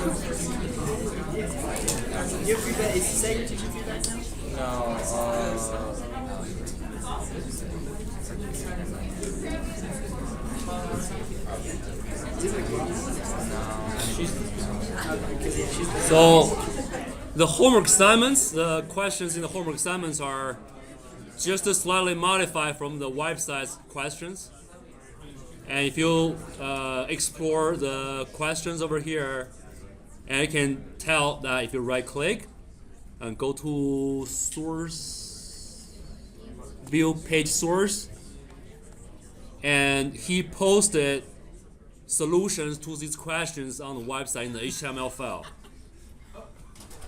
Your feedback is the same teacher feedback now? No. So the homework assignments, the questions in the homework assignments are just slightly modified from the website's questions. And if you explore the questions over here, and you can tell that if you right click and go to source, view page source, and he posted solutions to these questions on the website in the HTML file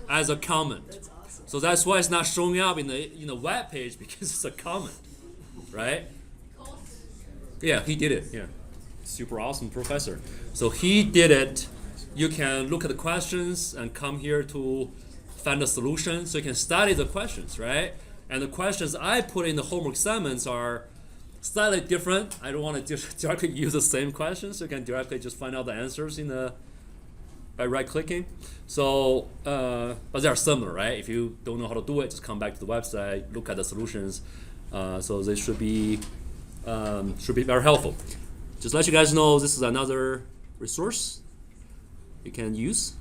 as a comment. So that's why it's not showing up in the web page, because it's a comment, right? Yeah, he did it. Yeah, super awesome professor. So he did it. You can look at the questions and come here to find a solution. So you can study the questions, right? And the questions I put in the homework assignments are slightly different. I don't want to directly use the same questions. So you can directly just find out the answers by right-clicking. So, but they are similar, right? If you don't know how to do it, just come back to the website, look at the solutions. So they should be very helpful. Just let you guys know, this is another resource you can use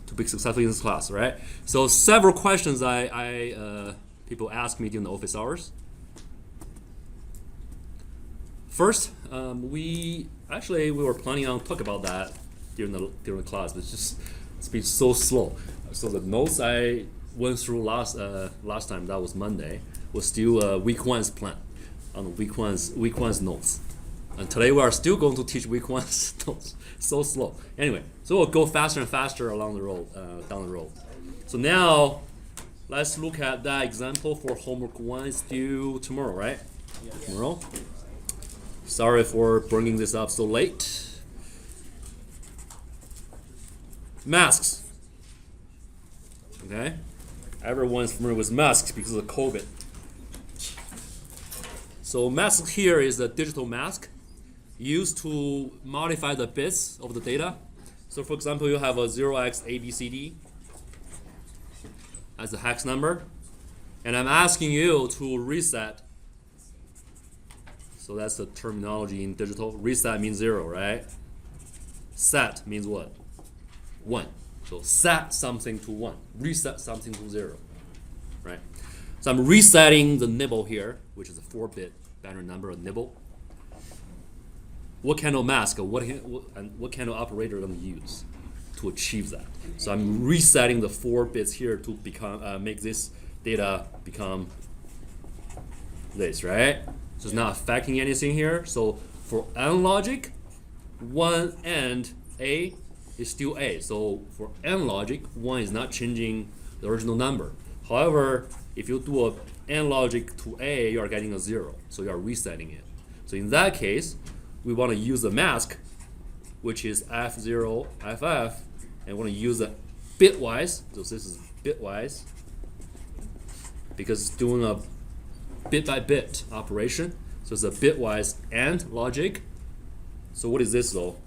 to be successful in this class, right? So several questions people ask me during the office hours. First, we were planning on talk about that during the class, but it's been so slow. So the notes I went through last time, that was Monday, was still week one's plan on week one's notes. And today we are still going to teach week one's notes. So slow. Anyway, so we'll go faster and faster along the road, down the road. So now, let's look at that example for homework one. It's due tomorrow, right? Yes. Tomorrow. Sorry for bringing this up so late. Masks. Okay? Everyone's familiar with masks because of COVID. So mask here is a digital mask used to modify the bits of the data. So for example, you have a 0xABCD as a hex number, and I'm asking you to reset. So that's the terminology in digital. Reset means 0, right? Set means what? 1. So set something to 1, reset something to 0, right? So I'm resetting the nibble here, which is a 4-bit binary number, a nibble. What kind of mask or what kind of operator I'm going to use to achieve that? So I'm resetting the 4 bits here to become make this data become this, right? So it's not affecting anything here. So for AND logic, 1 and A is still A. So for AND logic, 1 is not changing the original number. However, if you do a AND logic to A, you are getting a 0. So you are resetting it. So in that case, we want to use a mask, which is F0, FF, and we want to use a bitwise. So this is bitwise because it's doing a bit by bit operation. So it's a bitwise AND logic. So what is this though?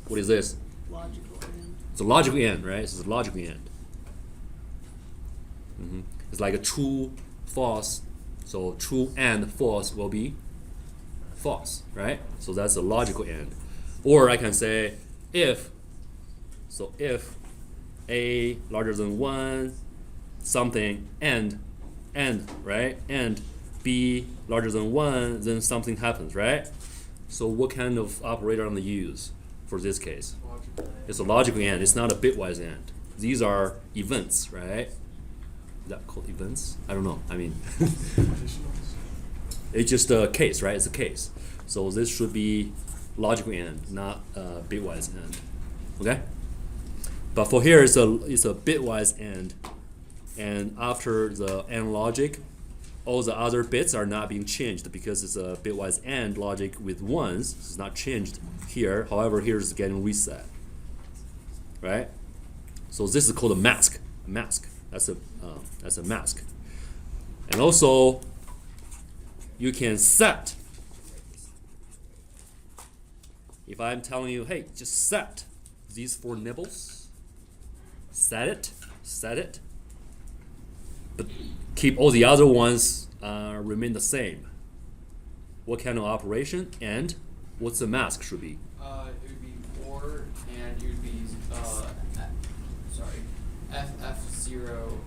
What is this? Logical AND. It's a logical AND, right? It's a logical AND. It's like a true, false. So true and false will be false, right? So that's a logical AND. Or I can say if. So if A larger than 1, something, and, right? And B larger than 1, then something happens, right? So what kind of operator I'm going to use for this case? It's a logical AND. It's not a bitwise AND. These are events, right? Is that called events? I don't know. I mean, it's just a case, right? It's a case. So this should be logical AND, not bitwise AND. Okay? But for here, it's a bitwise AND, and after the AND logic, all the other bits are not being changed because it's a bitwise AND logic with ones. It's not changed here. However, here is getting reset. Right? So this is called a mask. A mask. That's a mask. And also, you can set. If I'm telling you, hey, just set these 4 nibbles, set it, but keep all the other ones remain the same. What kind of operation and what's the mask should be? It would be or, and it would be FF0F.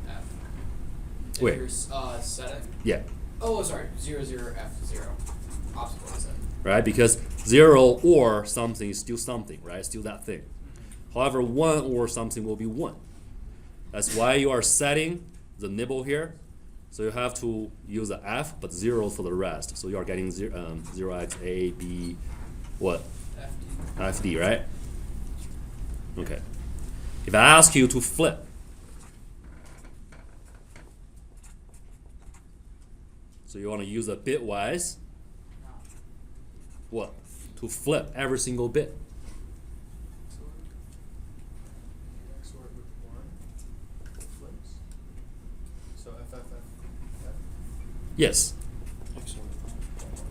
If Wait. you're setting. Yeah. Oh, sorry, 00F0. Obstacle set. Right, because 0 or something is still something, right? Still that thing. However, 1 or something will be 1. That's why you are setting the nibble here. So you have to use the F, but 0 for the rest. So you are getting 0x, A, B, what? FD, right? Okay. If I ask you to flip, so you want to use a bitwise, what? To flip every single bit. XOR with 1 flips. So FFF. Yes.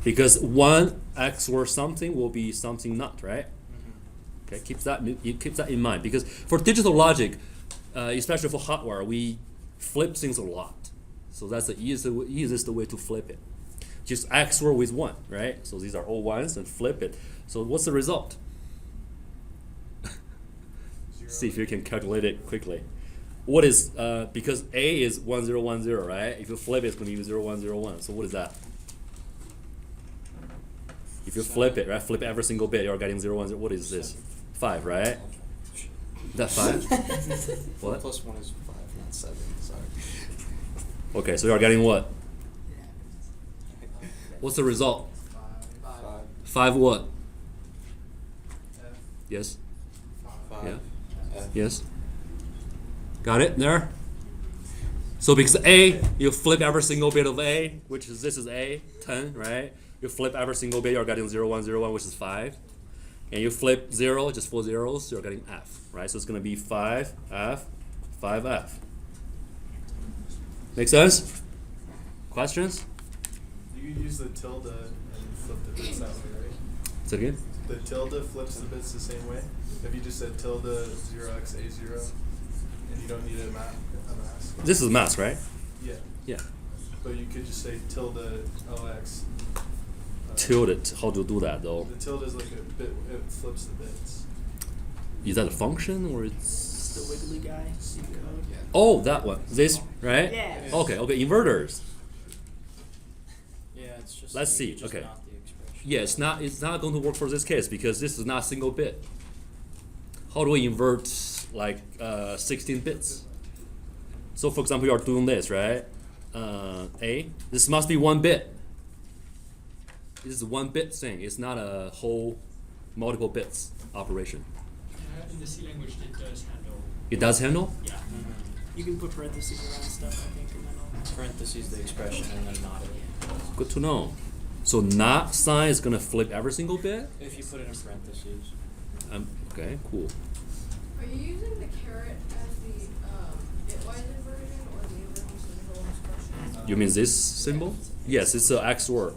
Because 1 XOR something will be something not, right? Okay, keep that in mind, because for digital logic, especially for hardware, we flip things a lot. So that's the easiest way to flip it. Just XOR with 1, right? So these are all 1s and flip it. So what's the result? See if you can calculate it quickly. What is, because A is 1010, right? If you flip it, it's going to be 0101. So what is that? If you flip it, right? Flip every single bit, you're getting 010. What is this? 5, right? That 5? What? Plus 1 is 5, not 7. Sorry. Okay, so you're getting what? What's the result? 5. 5 what? F. Yes? 5. Yeah? F. Yes? Got it there? So because A, you flip every single bit of A, which is, this is A, 10, right? You flip every single bit, you're getting 0101, which is 5. And you flip 0, just 4 zeros, you're getting F, right? So it's going to be 5F, 5F. Make sense? Questions? You use the tilde and flip the bits that way, right? Say it again? The tilde flips the bits the same way. If you just said tilde 0x A0, and you don't need a mask. This is mask, right? Yeah. Yeah. But you could just say tilde OX. Tilde it. How do you do that though? The tilde is like a bit, it flips the bits. Is that a function or it's? The wiggly guy, C code. Oh, that one. This, right? Yeah. Okay, inverters. Yeah, it's just. Let's see, just okay. Not the expression. Yeah, it's not going to work for this case because this is not a single bit. How do we invert like 16 bits? So for example, you are doing this, right? A, this must be 1 bit. This is a 1 bit thing. It's not a whole multiple bits operation. In the C language, it does handle. It does handle? Yeah. You can put parentheses around stuff, I think, and then all. Parentheses the expression and then not it. Good to know. So not sign is gonna flip every single bit? If you put it in parentheses. Okay, cool. Are you using the caret as the Bitwise version or the original symbol expression? You mean this symbol? Yes, it's a XOR. Okay.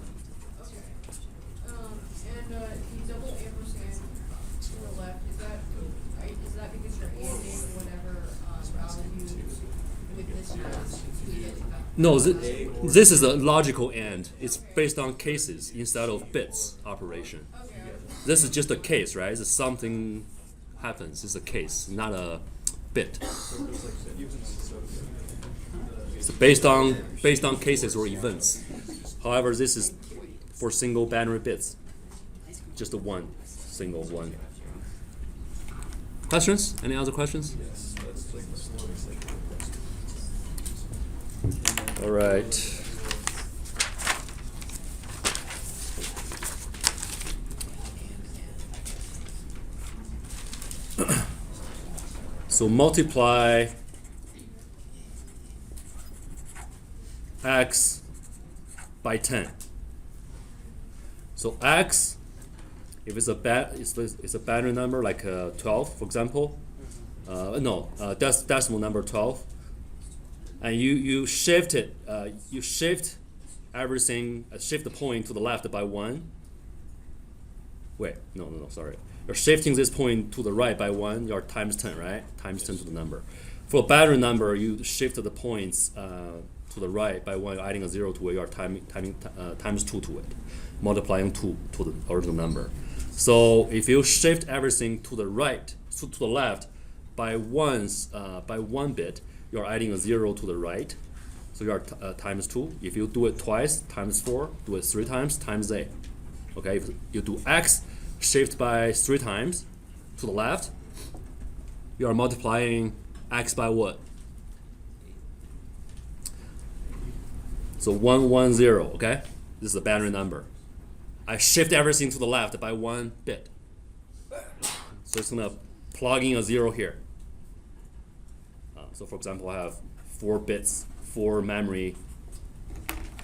And the double ampersand to the left, is that because you're adding whatever value with this mask needed? No, this is a logical AND. It's based on cases instead of bits operation. Okay. This is just a case, right? It's something happens. It's a case, not a bit. It's based on cases or events. However, this is for single binary bits. Just a one, single one. Questions? Any other questions? Yes, that's like the slowest like All right. So multiply x by 10. So x, if it's a binary number like 12, for example. Decimal number 12. And you shift it. You shift everything. Shift the point to the left by 1. Wait, no, sorry. you're shifting this point to the right by 1, you're times 10, right? Times 10 to the number. For a binary number, you shift the points to the right by 1, you're adding a 0 to it, you're times 2 to it, multiplying 2 to the original number. So if you shift everything to the right, to the left by 1 bit, you're adding a 0 to the right. So you are times 2. If you do it twice, times 4. Do it 3 times, times 8. Okay, if you do x shift by 3 times to the left, you are multiplying x by what? So 110, okay? This is a binary number. I shift everything to the left by 1 bit. So it's gonna plug in a 0 here. So for example, I have 4 bits, 4 memory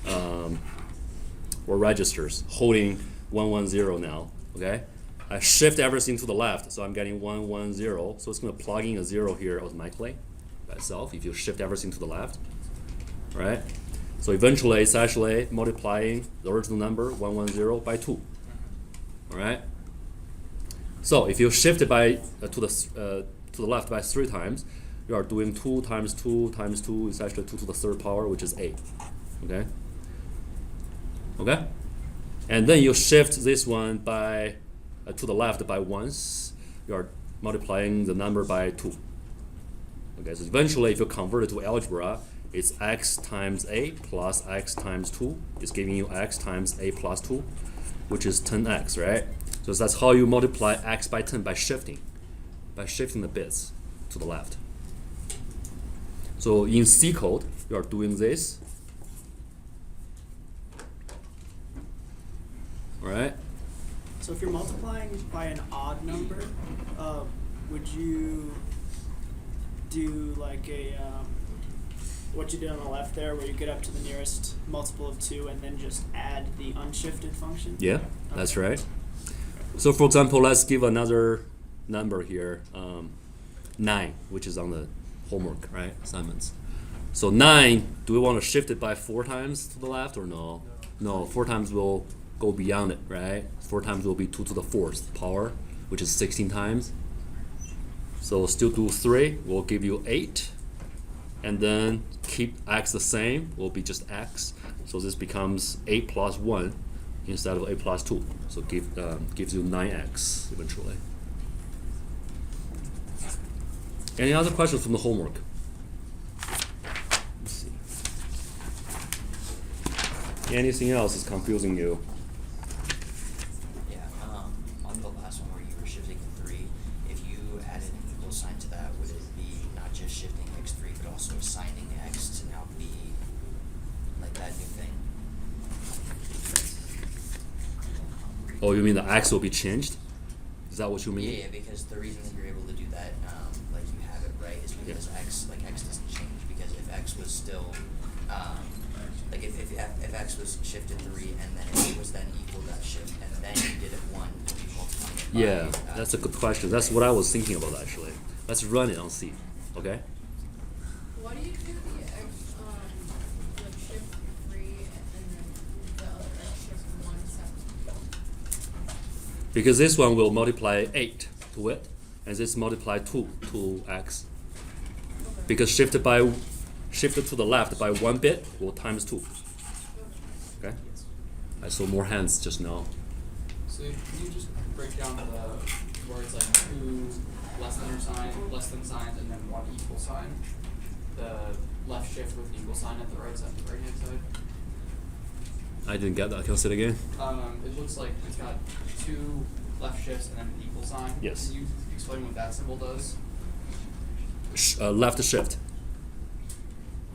or registers holding 110 now, okay? I shift everything to the left, so I'm getting 110, so it's gonna plug in a 0 here automatically by itself if you shift everything to the left, right? So eventually it's actually multiplying the original number 110 by 2, all right? So if you shift it by to the left by 3 times, you are doing 2 times 2 times 2 is actually 2 to the 3rd power, which is 8. Okay? Okay? And then you shift this one by to the left by once. You are multiplying the number by 2. Okay, so eventually if you convert it to algebra, it's x times a plus x times 2. It's giving you x times a plus 2, which is 10x, right? So that's how you multiply x by 10 by shifting the bits to the left. So in C code, you are doing this. All right? So if you're multiplying by an odd number, would you do like what you did on the left there, where you get up to the nearest multiple of 2 and then just add the unshifted function? Yeah, that's right. So for example, let's give another number here, 9, which is on the homework, right? Assignments. So 9, do we want to shift it by 4 times to the left or no? No, 4 times will go beyond it, right? 4 times will be 2 to the 4th power, which is 16 times. So still do 3, will give you 8. And then keep x the same, will be just x. So this becomes 8 plus 1 instead of 8 plus 2. So gives you 9x eventually. Any other questions from the homework? Let's see. Anything else is confusing you? Yeah, on the last one where you were shifting 3, if you added an equal sign to that, would it be not just shifting x3, but also assigning x to now be like that new thing? Oh, you mean the x will be changed? Is that what you mean? Yeah, because the reason that you're able to do that, like you have it right, is because x doesn't change. Because if x was still, like if x was shifted 3 and then it was then equal that shift, and then you did it 1, would you multiply it by, Yeah, that's a good question. That's what I was thinking about actually. Let's run it on C, okay? Why do you do the x, like shift 3 and then the other x shift 1 separately? Because this one will multiply 8 to it, and this multiply 2 to x. Because shifted to the left by 1 bit will times 2. Okay? I saw more hands just now. So can you just break down where it's like 2 less than signs, and then 1 equal sign? The left shift with equal sign at the right hand side. I didn't get that. Can you say it again? It looks like it's got 2 left shifts and then an equal sign. Yes. Can you explain what that symbol does? Left shift.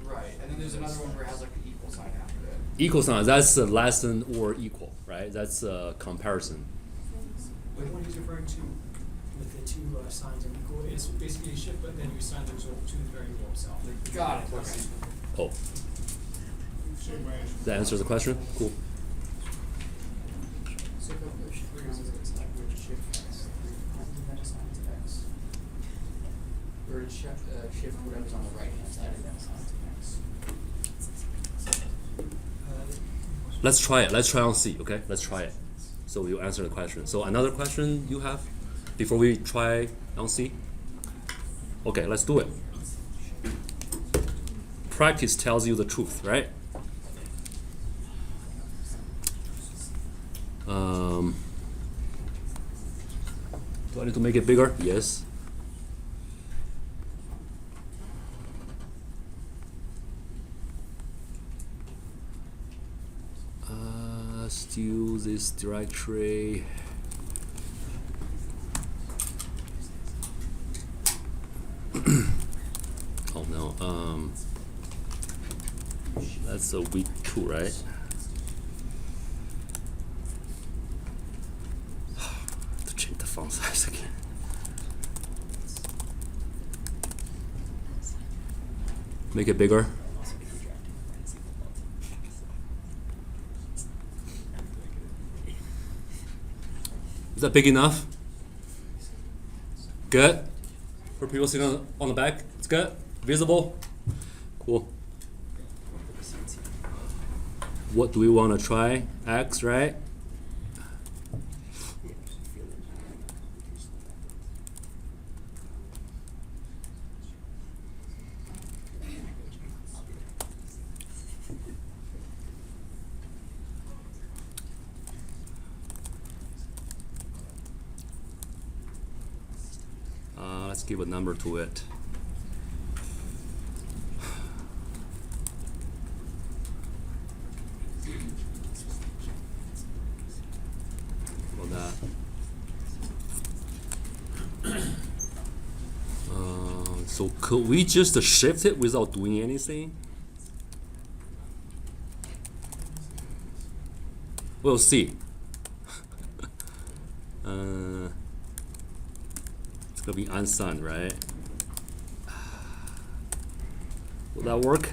Right, and then there's another one where it has like an equal sign after it. Equal sign, that's less than or equal, right? That's a comparison. The one he's referring to with the 2 signs and equal is basically a shift, but then you assign the result to the variable itself. Got it, okay. Oh. That answers the question? Cool. So the shift 3 is like which shift x, and then assign it to x. Or shift whatever's on the right hand side and then assign it to x. Let's try it. Let's try on C, okay? Let's try it. So you answer the question. So another question you have? before we try on C? Okay, let's do it. Practice tells you the truth, right? Do I need to make it bigger? Yes. Let's do this directory. Oh no, that's a week 2, right? To change the font size again. Make it bigger. Is that big enough? Good. For people sitting on the back, it's good. Visible. Cool. What do we want to try? X, right? Let's give a number to it. About that. So could we just shift it without doing anything? We'll see. It's gonna be unsigned, right? Will that work?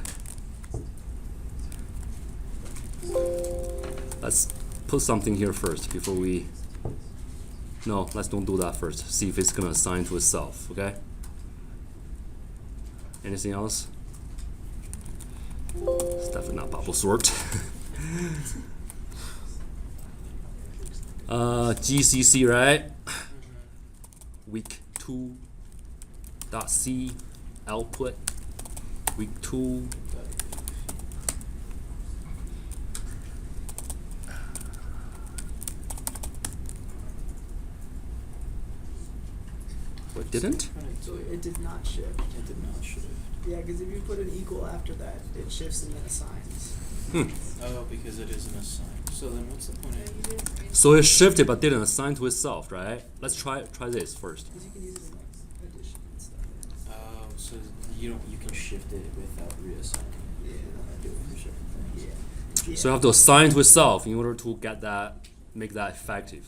Let's put something here first before we... No, let's don't do that first. See if it's gonna assign to itself, okay? Anything else? It's definitely not bubble sort. GCC, right? Week 2.c output. Week 2. What didn't? So it did not shift. It did not shift. Yeah, because if you put an equal after that, it shifts and then assigns. Oh, because it isn't assigned. So then what's the point of... So it shifted but didn't assign to itself, right? Let's try this first. Because you can use it in like addition and stuff. Oh, so you can shift it without reassigning. Yeah, I do it for sure. Yeah. So you have to assign to itself in order to get that, make that effective.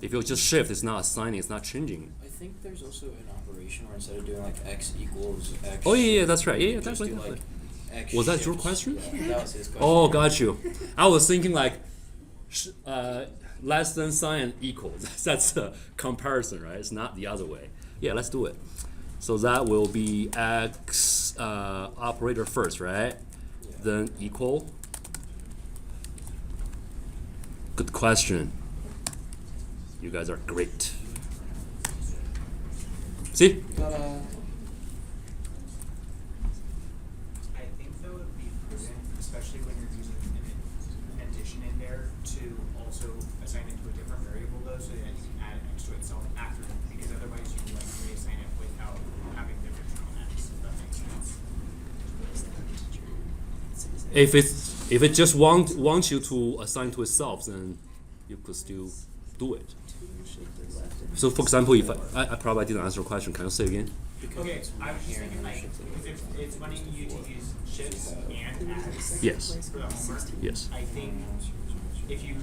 If you just shift, it's not assigning, it's not changing. I think there's also an operation where instead of doing like x equals x... Oh yeah, that's right. Yeah, just definitely. do, like, x Was that your shifts. question? Yeah, that was his question. Oh, got you. I was thinking like less than sign and equal. That's a comparison, right? It's not the other way. Yeah, let's do it. So that will be x operator first, right? Yeah. Then equal. Good question. You guys are great. See? I think that would be prudent, especially when you're using an addition in there, to also assign it to a different variable though, so that you can add x to itself after, because otherwise you can like reassign it without having the original x, if that makes sense. If it just wants you to assign to itself, then you could still do it. So for example, if I probably didn't answer your question, can you say it again? Okay, I was just thinking like, if it's wanting you to use shifts and adds Yes. for the homework, Yes. I think if you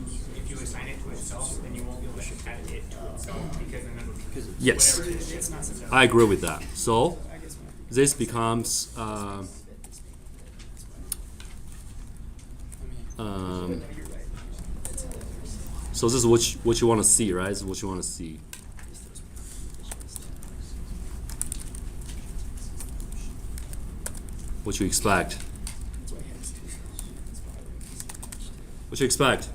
assign it to itself, then you won't be able to add it to itself, because then it'll be Yes. whatever the shift is. I agree with that. So this becomes so this is what you want to see, right? This is what you want to see. What you expect? What you expect?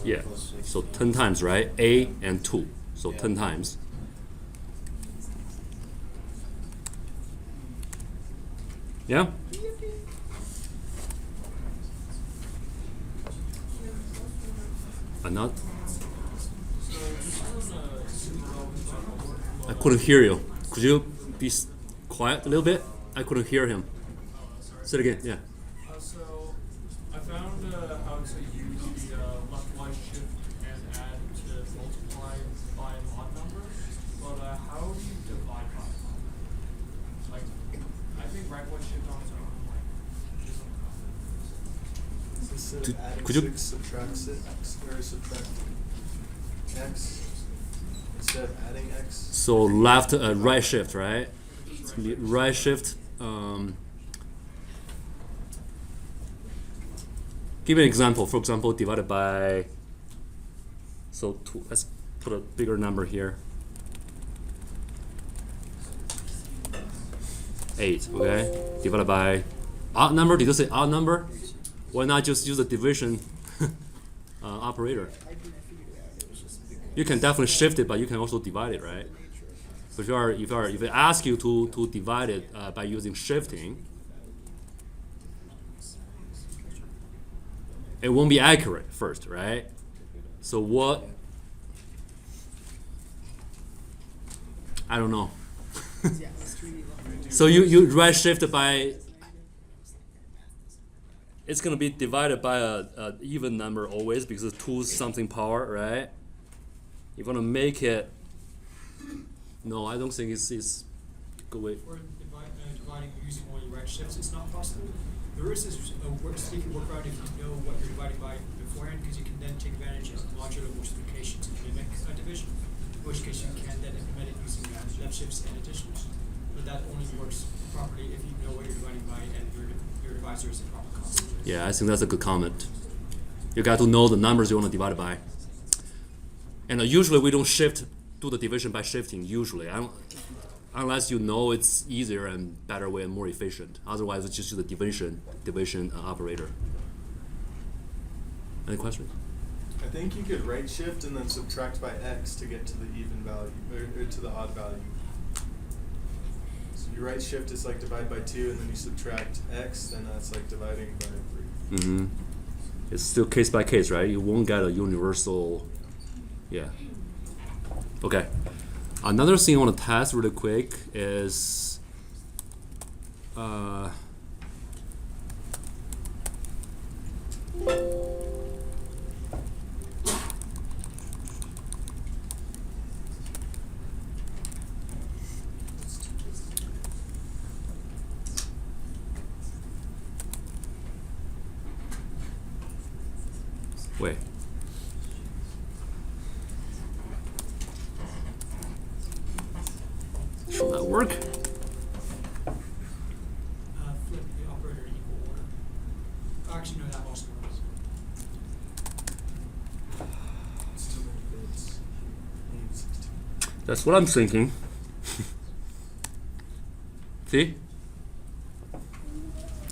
Yeah. So 10 times, right? A and 2. So 10 times. Yeah? Not. I couldn't hear you. Could you be quiet a little bit? I couldn't hear him. Say it again. Yeah. So I found how to use the left-right shift and add to multiply by an odd number, but how do you divide by an odd number? Like, I think right-right shift on its own, like, is Instead of adding could you- 6, subtract 6, or subtract x. Instead of adding x. So left, right shift, right? It's gonna be right shift. Give me an example. For example, divided by. So let's put a bigger number here. 8. Okay. Divided by odd number. Did you say odd number? Why not just use a division operator? You can definitely shift it, but you can also divide it, right? But if it asks you to divide it by using shifting, it won't be accurate first, right? So what? I don't know. So you right shift by. It's gonna be divided by a even number always because it's 2 something power, right? You're gonna make it. No, I don't think it's good way. For dividing using only right shifts, it's not possible. There is this sneaky workaround if you know what you're dividing by beforehand, because you can then take advantage of modular multiplication to mimic division, in which case you can then implement it using left shifts and additions. But that only works properly if you know what you're dividing by and your divisor is a proper constant. Yeah, I think that's a good comment. You got to know the numbers you want to divide by. And usually we don't do the division by shifting, usually. Unless you know it's easier and better way and more efficient. Otherwise, it's just use the division operator. Any questions? I think you could right shift and then subtract by x to get to the even value, or to the odd value. So you right shift is like divide by 2, and then you subtract x, then that's like dividing by 3. Mm-hmm. It's still case by case, right? You won't get a universal. Yeah. Okay. Another thing I want to test really quick is wait. Should that work? Flip the operator in equal order. Actually, no, that also works. It's too many bits. You need 16. That's what I'm thinking. See?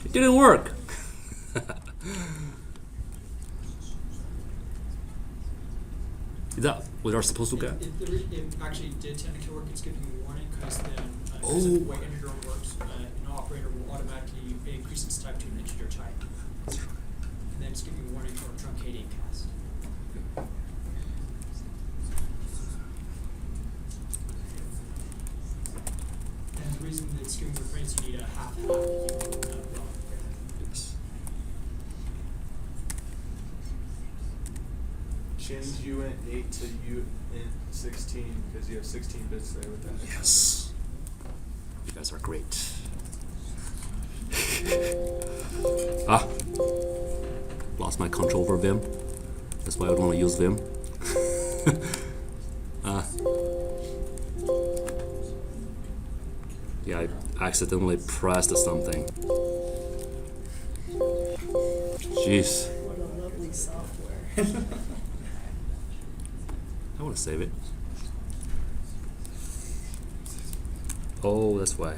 It didn't work. Is that what we're supposed to get? It actually did technically work. It's giving you a warning because then Oh. because of the way integer works, an operator will automatically increase its type to an integer type. And then it's giving you a warning for truncating cast. And the reason that it's giving you a phrase, you need a half block. Yes. Change uint 8 to uint 16 because you have 16 bits there with that. Yes. You guys are great. Lost my control over Vim. That's why I don't want to use Vim. Yeah, I accidentally pressed something. Jeez. What a lovely software. I want to save it. Oh, that's why.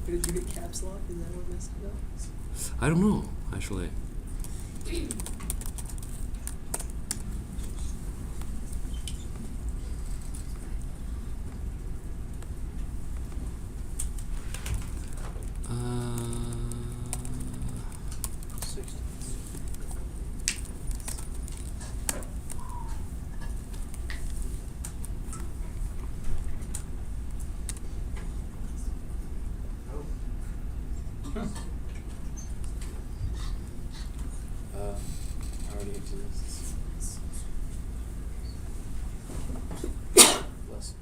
Did you get caps lock? Is that what messed it up? I don't know, actually. Already exists. Less.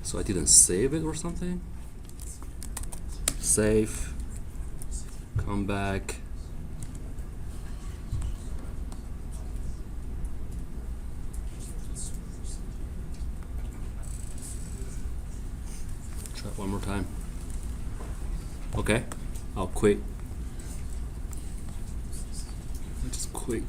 So I didn't save it or something? Save. Come back. Try it one more time. Okay, I'll quit. I just quit.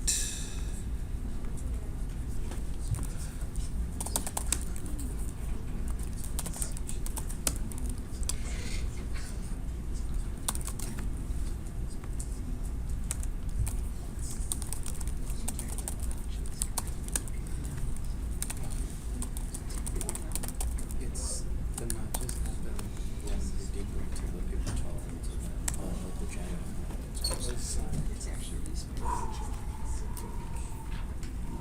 It's the matches happen when you're deeper into the paper tolerance of local channel. It's actually this page.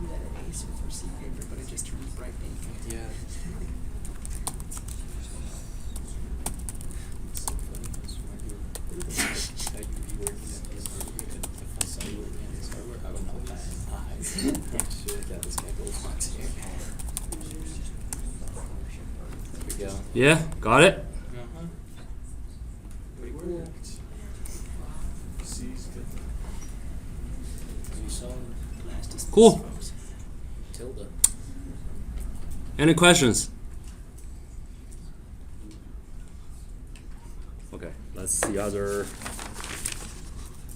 You had an ace with receipt paper, but it just turned bright pink. Yeah. It's so funny because when you that you be working at this area and if I saw you working at this hardware, I would know that I should that this guy goes box here. There we go. Yeah, got it? Uh-huh. It worked. C's good. You saw Cool. tilde. Any questions? Okay, let's see other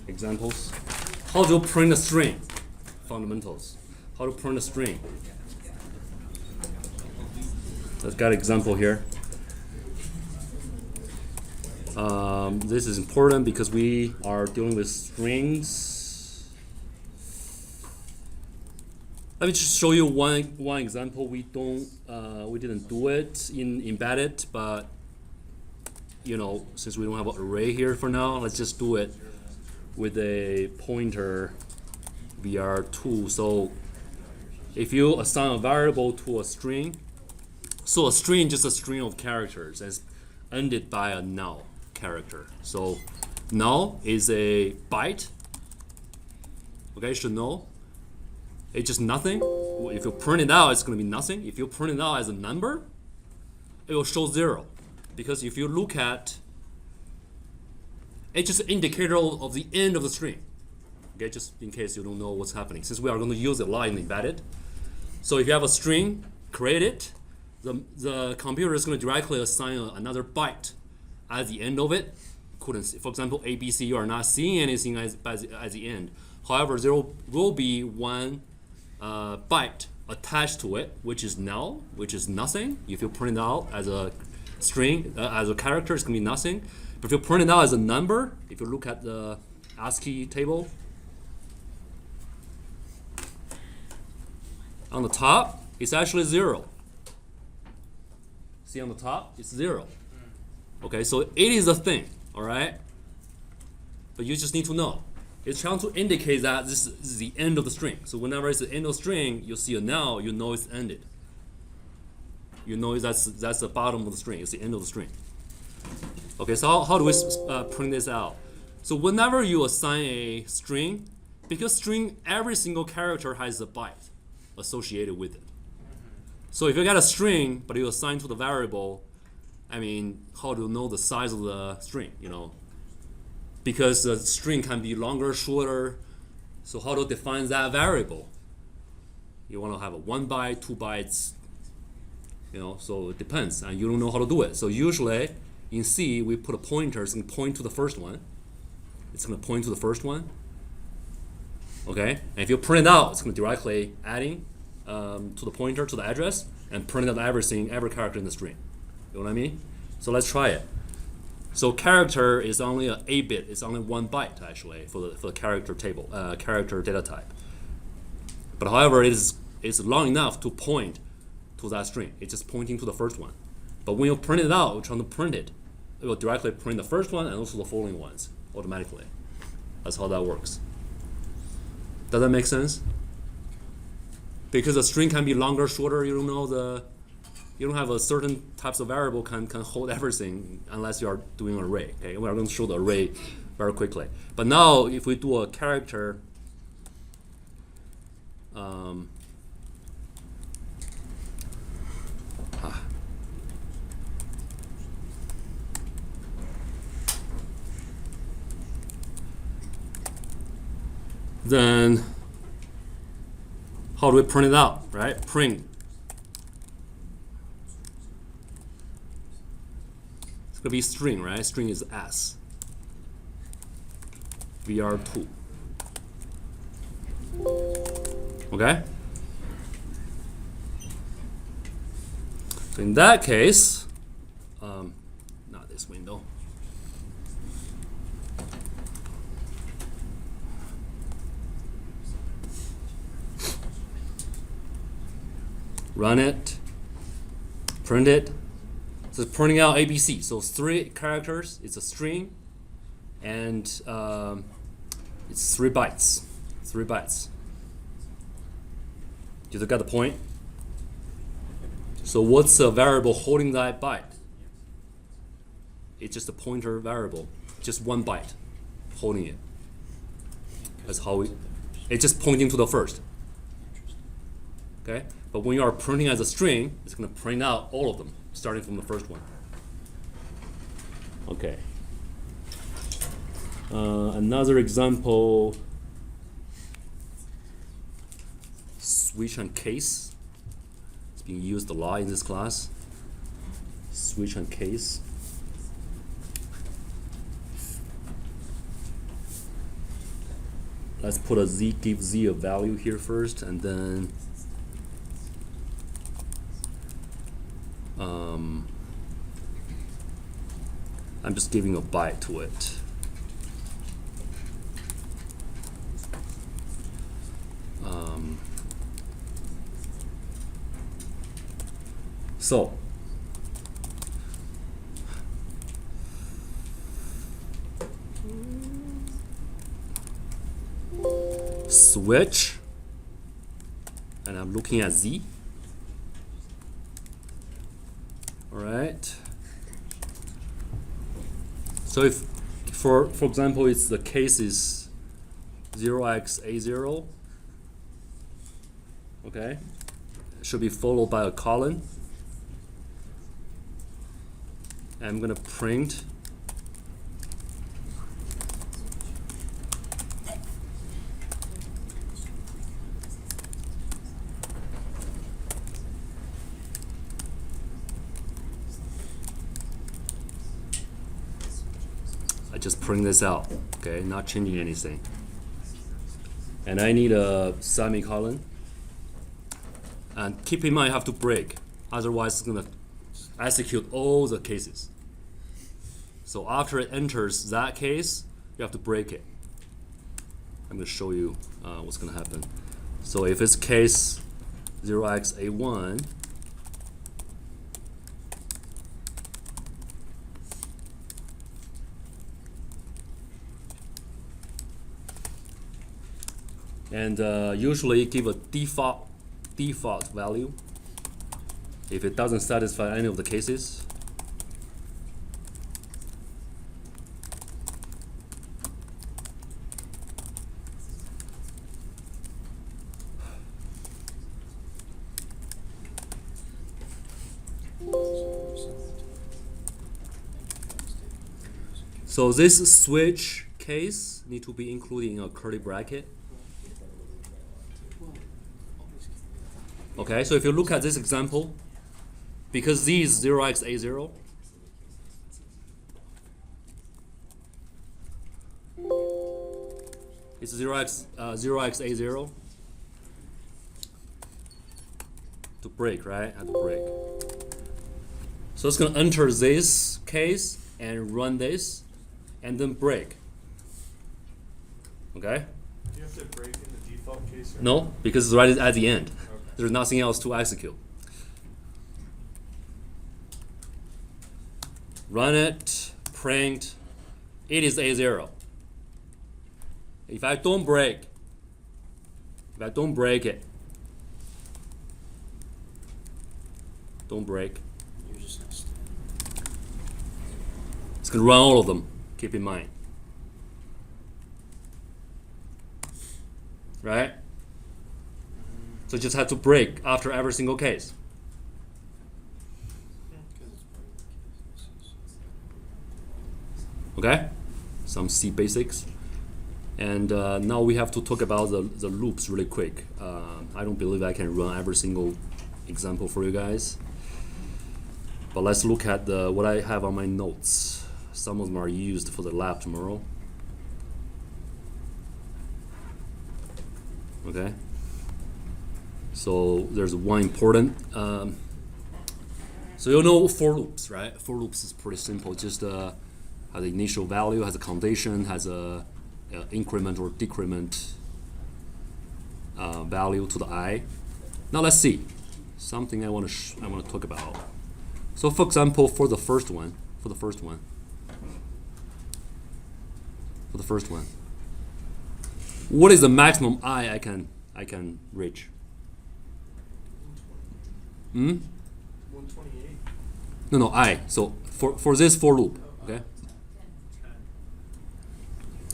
examples. How to print a string? Fundamentals. How to print a string? Let's got an example here. This is important because we are dealing with strings. Let me just show you one example. We didn't do it in embedded, but you know, since we don't have an array here for now, let's just do it with a pointer VR2. So if you assign a variable to a string, so a string just a string of characters as ended by a null character. So null is a byte. Okay, you should know. It's just nothing. If you print it out, it's going to be nothing. If you print it out as a number, it will show 0. Because if you look at, it's just an indicator of the end of the string. Okay, just in case you don't know what's happening. Since we are going to use it a lot in embedded. So if you have a string, create it, the computer is going to directly assign another byte at the end of it. Couldn't see. For example, ABC, you are not seeing anything at the end. However, there will be one byte attached to it, which is null, which is nothing. If you print it out as a string, as a character, it's going to be nothing. But if you print it out as a number, if you look at the ASCII table, on the top, it's actually 0. See on the top, it's 0. Okay, so it is a thing, all right? But you just need to know. It's trying to indicate that this is the end of the string. So whenever it's the end of the string, you see a null, you know it's ended. You know that's the bottom of the string. It's the end of the string. Okay, so how do we print this out? So whenever you assign a string, because string, every single character has a byte associated with it. So if you got a string, but you assign to the variable, I mean, how to know the size of the string, you know? Because the string can be longer, shorter. So how to define that variable? You want to have a 1 byte, 2 bytes, you know, so it depends, and you don't know how to do it. So usually in C, we put a pointer, it's going to point to the first one. It's going to point to the first one. Okay, and if you print it out, it's going to directly adding to the pointer, to the address, and print out everything, every character in the string. You know what I mean? So let's try it. So character is only an 8-bit. It's only 1 byte actually for the character table, character data type. But however, it's long enough to point to that string. It's just pointing to the first one. But when you print it out, you're trying to print it. It will directly print the first one and also the following ones automatically. That's how that works. Does that make sense? Because the string can be longer, shorter. You don't have a certain types of variable can hold everything unless you are doing an array. Okay, we are going to show the array very quickly. But now, if we do a character, then how do we print it out? Right, print. It's gonna be string, right? String is s. vr2. Okay. So in that case, not this window. Run it, print it. So it's printing out ABC. So 3 characters, it's a string, and it's 3 bytes. 3 bytes. Did you get the point? So what's a variable holding that byte? It's just a pointer variable, just 1 byte holding it. That's how it's just pointing to the first. Okay? But when you are printing as a string, it's going to print out all of them, starting from the first one. Okay. Another example, switch and case. It's being used a lot in this class. Switch and case. Let's put a z, give z a value here first, and then I'm just giving a byte to it. So switch, and I'm looking at z. All right. So if, for example, it's the case is 0x_a0, okay, it should be followed by a colon. I'm gonna print I just print this out, okay, not changing anything. And I need a semicolon. And keep in mind, you have to break, otherwise it's gonna execute all the cases. So after it enters that case, you have to break it. I'm gonna show you what's gonna happen. So if it's case 0x_a1, and usually give a default value if it doesn't satisfy any of the cases. So this switch case need to be included in a curly bracket. Okay, so if you look at this example, because z is 0x_a0, It's 0x A0 to break, right? Have to break. So it's gonna enter this case and run this, and then break. Okay? Do you have to break in the default case? Or No, because it's right at the end. Okay. There's nothing else to execute. Run it, print. It is A0. If I don't break it, don't break. You're just gonna stand. It's gonna run all of them. Keep in mind. Right? So you just have to break after every single case. Okay? Some C basics. And now we have to talk about the loops really quick. I don't believe I can run every single example for you guys. But let's look at what I have on my notes. Some of them are used for the lab tomorrow. Okay? So there's one important. So you know for loops, right? For loops is pretty simple. Just has an initial value, has a condition, has a increment or decrement value to the I. Now let's see something I want to talk about. So for example, for the first one, what is the maximum I can reach? 128. No, I. So for this for loop, okay.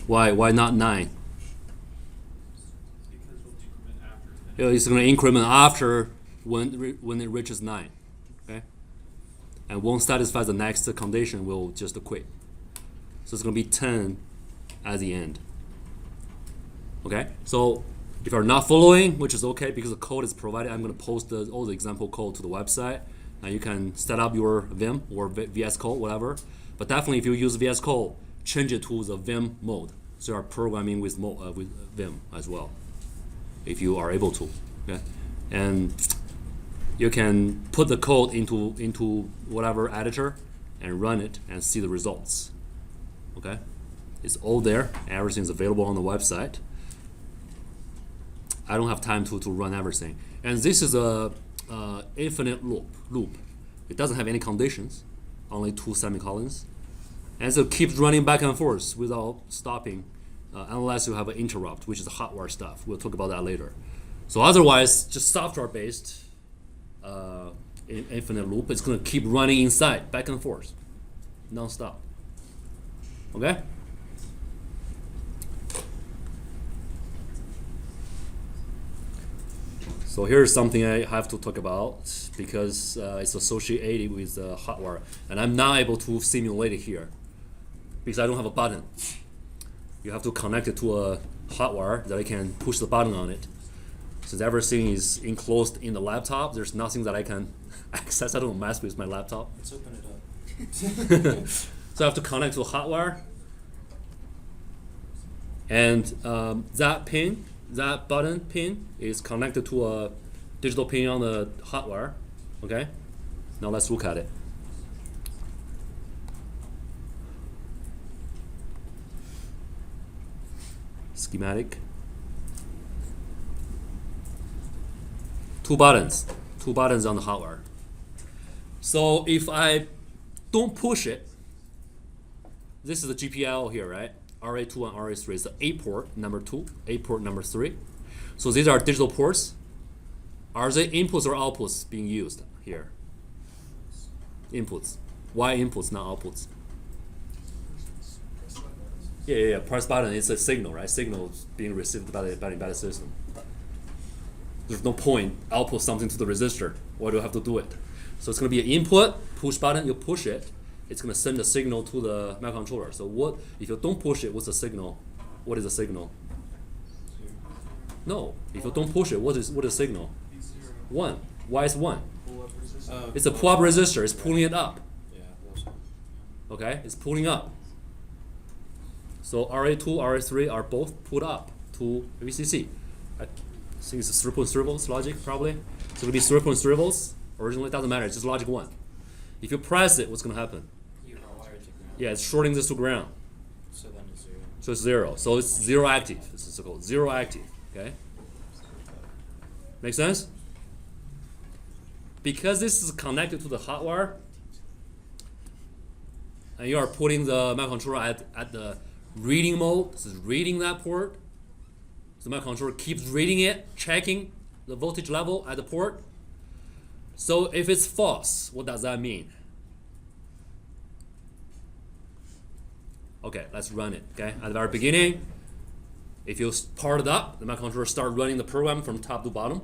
Why not 9? Because we'll decrement after 10. Yeah, it's going to increment after when it reaches 9, okay? And won't satisfy the next condition, we'll just quit. So it's going to be 10 at the end. Okay? So if you're not following, which is okay because the code is provided, I'm going to post all the example code to the website. And you can set up your Vim or VS Code, whatever. But definitely if you use VS Code, change it to the Vim mode. So you are programming with Vim as well, if you are able to. Okay? And you can put the code into whatever editor and run it and see the results. Okay? It's all there. Everything is available on the website. I don't have time to run everything. And this is a infinite loop. It doesn't have any conditions, only 2 semicolons. And so it keeps running back and forth without stopping, unless you have an interrupt, which is hardware stuff. We'll talk about that later. So otherwise, just software-based infinite loop. It's going to keep running inside, back and forth, non-stop. Okay? So here's something I have to talk about because it's associated with hardware, and I'm not able to simulate it here because I don't have a button. You have to connect it to a hardware that I can push the button on it. Since everything is enclosed in the laptop, there's nothing that I can access. I don't mess with my laptop. Let's open it up. So I have to connect to hardware, and that button pin is connected to a digital pin on the hardware. Okay, now let's look at it. Schematic. Two buttons on the hardware. So if I don't push it, this is the GPIO here, right? RA2 and RA3 is the A port number 2, A port number 3. So these are digital ports. Are they inputs or outputs being used here? Inputs. Why inputs, not outputs? Yeah. Press button is a signal, right? Signal being received by the embedded system. There's no point output something to the resistor. Why do you have to do it? So it's going to be an input, push button, you push it. It's going to send a signal to the microcontroller. So what if you don't push it, what's the signal? What is the signal? No. If you don't push it, what is the signal? 1. Why is 1? It's a pull-up resistor. It's pulling it up. Okay? It's pulling up. So RA2, RA3 are both pulled up. to VCC. I think it's 3.3 volts logic probably. So it'll be 3.3 volts. Originally, it doesn't matter. It's just logic 1. If you press it, what's going to happen? You are wired to ground. Yeah, it's shorting this to ground. So then it's 0. So it's 0. So it's 0 active. This is called 0 active. Okay? Make sense? Because this is connected to the hot wire, and you are putting the microcontroller at the reading mode. This is reading that port. So the microcontroller keeps reading it, checking the voltage level at the port. So if it's false, what does that mean? Okay, let's run it. Okay, at the very beginning, if you start it up, the microcontroller start running the program from top to bottom.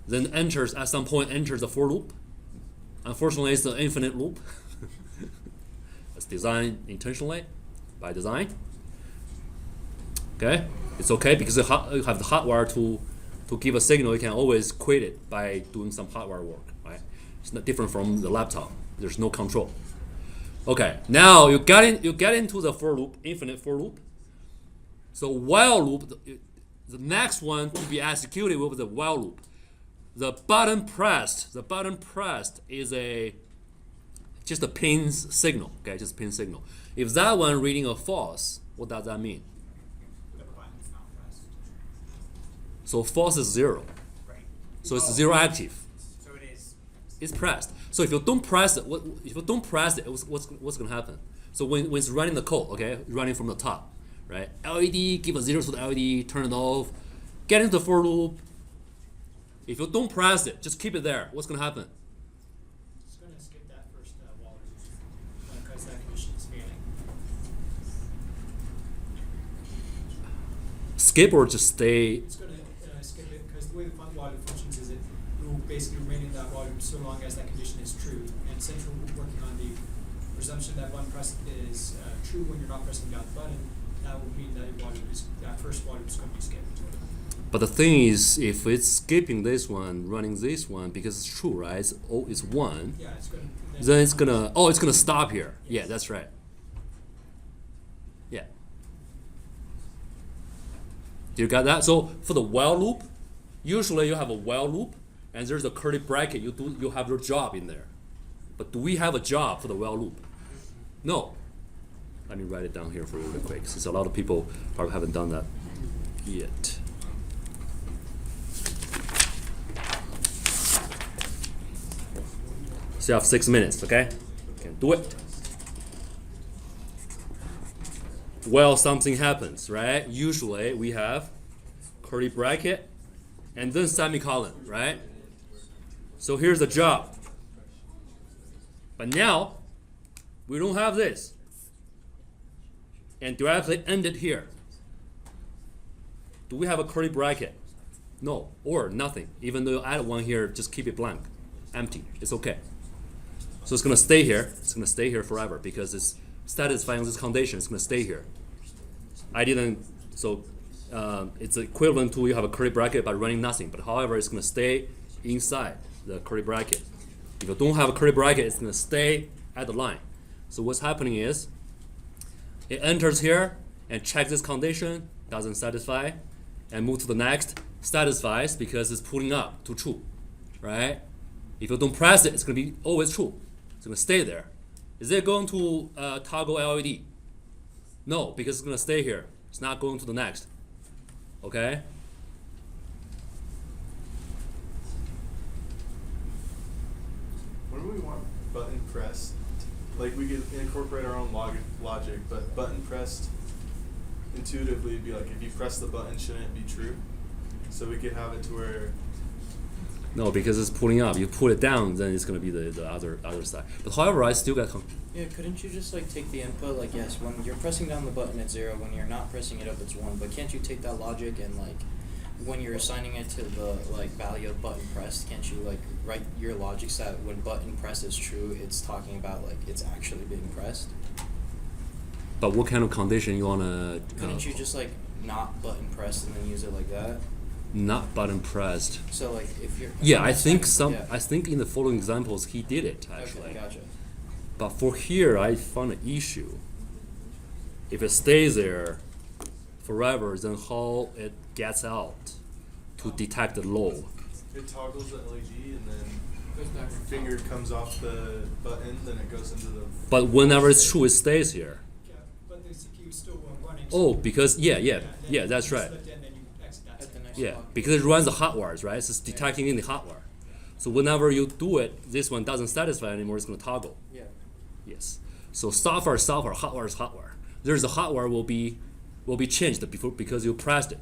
Then enters at some point enters the for loop. Unfortunately, it's an infinite loop. It's designed intentionally by design. Okay, it's okay because you have the hot wire to give a signal. You can always quit it by doing some hot wire work. Right? It's not different from the laptop. There's no control. Okay, now you get into the for loop, infinite for loop. So while loop, the next one to be executed will be the while loop. The button pressed is just a pin signal. Okay, just pin signal. If that one reading a false, what does that mean? The button's not pressed. So false is 0. Right. So it's 0 active. So it is. It's pressed. So if you don't press it, what's gonna happen? So when it's running the code, okay, running from the top, right? LED, give a 0 to the LED, turn it off, get into the for loop. If you don't press it, just keep it there. What's gonna happen? It's going to skip that first wall because that condition is failing. Skip or just stay? It's going to skip it because the way the while loop functions is it will basically remain in that while loop so long as that condition is true. And since we're working on the presumption that one press is true when you're not pressing down the button, that will mean that that first while loop is going to be skipped. But the thing is, if it's skipping this one, running this one, because it's true, right? It's 1. Yeah, it's going to. Then it's gonna stop here. Yeah, that's right. Yeah. Do you got that? So for the while loop, usually you have a while loop, and there's a curly bracket. You have your job in there. But do we have a job for the while loop? No. Let me write it down here for you real quick, since a lot of people probably haven't done that yet. So you have 6 minutes, okay? Can do it. Well, something happens, right? Usually we have curly bracket and then semicolon, right? So here's the job. But now we don't have this. And directly end it here. Do we have a curly bracket? No, or nothing. Even though you add one here, just keep it blank, empty. It's okay. So it's gonna stay here. It's gonna stay here forever because it's satisfying this condition. It's gonna stay here. I didn't. So it's equivalent to you have a curly bracket but running nothing. But however, it's gonna stay inside the curly bracket. If you don't have a curly bracket, it's gonna stay at the line. So what's happening is it enters here and checks this condition, doesn't satisfy, and move to the next, satisfies because it's pulling up to true, right? If you don't press it, it's gonna be always true. It's gonna stay there. Is it going to toggle LED? No, because it's gonna stay here. It's not going to the next. Okay? When we want button pressed, like we could incorporate our own logic, but button pressed intuitively would be like if you press the button, shouldn't it be true? So we could have it to where. No, because it's pulling up. You pull it down, then it's gonna be the other side. But however, I still got. Yeah, couldn't you just like take the input, like yes, when you're pressing down the button it's 0, when you're not pressing it up it's 1, but can't you take that logic and like when you're assigning it to the like value of button pressed, can't you like write your logic so that when button press is true, it's talking about like it's actually being pressed? But what kind of condition you wanna? Couldn't you just like not button pressed and then use it like that? Not button pressed. So like if you're Yeah, I think yeah. I think in the following examples he did it actually. Okay, gotcha. But for here, I found an issue. If it stays there forever, then how it gets out to detect the low. It toggles the LED and then Goes back to your finger comes off the button, then it goes into the. But whenever it's true, it stays here. Yeah, but the CPU is still running. Oh, so- because yeah, then that's you right. select it and then you exit that At the state. next Yeah, log. because it runs the hotwires, right? So it's detecting in the hotwire. So whenever you do it, this one doesn't satisfy anymore. It's gonna toggle. Yeah. Yes. So software, hotwire is hotwire. There's a hotwire will be changed before because you pressed it.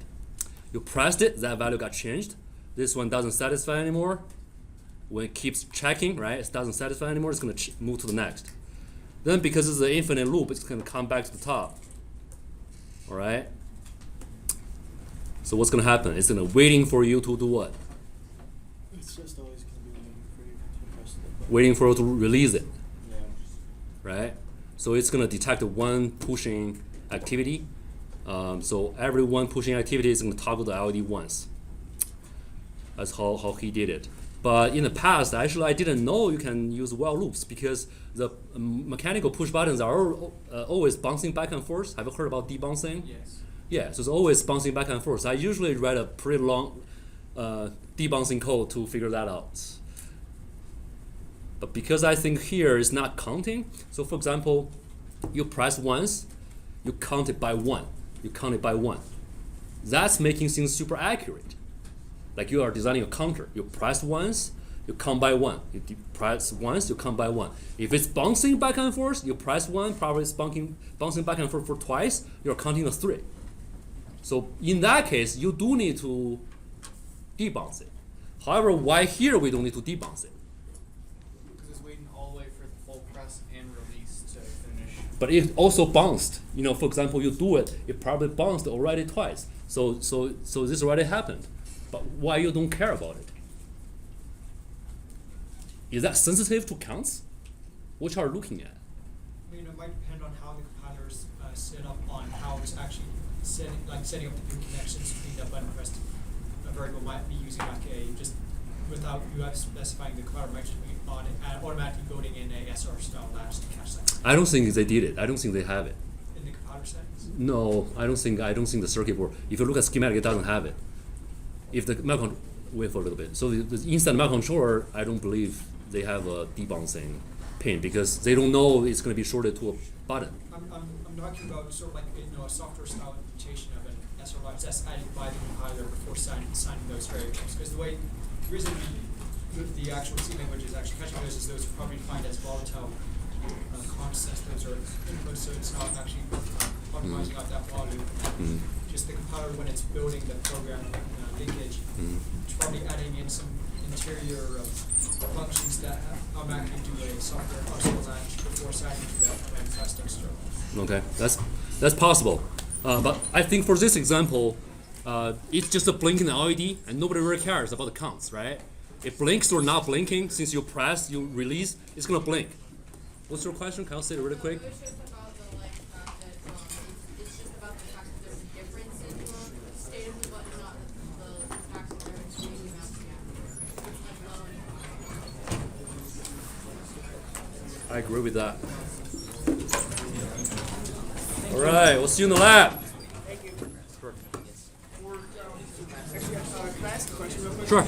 You pressed it, that value got changed. This one doesn't satisfy anymore. When it keeps checking, right, it doesn't satisfy anymore. It's gonna move to the next. Then because it's an infinite loop, it's gonna come back to the top. All right. So what's gonna happen? It's gonna waiting for you to do what? It's just always gonna be waiting for you to press the button. Waiting for you to release it. Yeah. Right? So it's gonna detect one pushing activity. So every one pushing activity is gonna toggle the LED once. That's how he did it. But in the past, actually, I didn't know you can use while loops because the mechanical push buttons are always bouncing back and forth. Have you heard about debouncing? Yes. Yeah, so it's always bouncing back and forth. I usually write a pretty long debouncing code to figure that out. But because I think here it's not counting, so for example, you press once, you count it by one. You count it by one. That's making things super accurate. Like you are designing a counter. You press once, you count by one. You press once, you count by one. If it's bouncing back and forth, you press one, probably it's bouncing back and forth for twice, you're counting the three. So in that case, you do need to debounce it. However, why here we don't need to debounce it? Because it's waiting all the way for the full press and release to finish. But it also bounced. You know, for example, you do it, it probably bounced already twice. So this already happened. But why you don't care about it? Is that sensitive to counts? What you are looking at? I mean, it might depend on how the compiler is set up on how it's actually setting up the new connections between that button pressed variable might be using like a just without you specifying the compiler might just be on it and automatically coding in a SR style latch to catch that I don't think they did it. I don't think they have it. in the compiler settings. No, I don't think the circuit board. If you look at schematic, it doesn't have it. If the wait for a little bit. So the inside microcontroller, I don't believe they have a debouncing pin because they don't know it's going to be shorted to a button. I'm talking about sort of like a software style implementation of an SR latch that's added by the compiler before signing those variables. Because the reason the actual C language is actually catching those is those are probably defined as volatile constants. Those are inputs, so it's not actually optimizing out that volume. Just the compiler when it's building the program linkage, it's probably adding in some interior functions that automatically do a software partial latch before signing to that manifest external. Okay, that's possible. But I think for this example, it's just a blinking LED, and nobody really cares about the counts, right? It blinks or not blinking. Since you press, you release, it's gonna blink. What's your question? Can I say it really quick? It was just about the fact that it's just about the fact that there's a difference in the state of the button, not the fact that they're extremely bouncing after. I agree with that. All right, we'll see you in the lab. Thank you. Actually, can I ask a question real quick? Sure.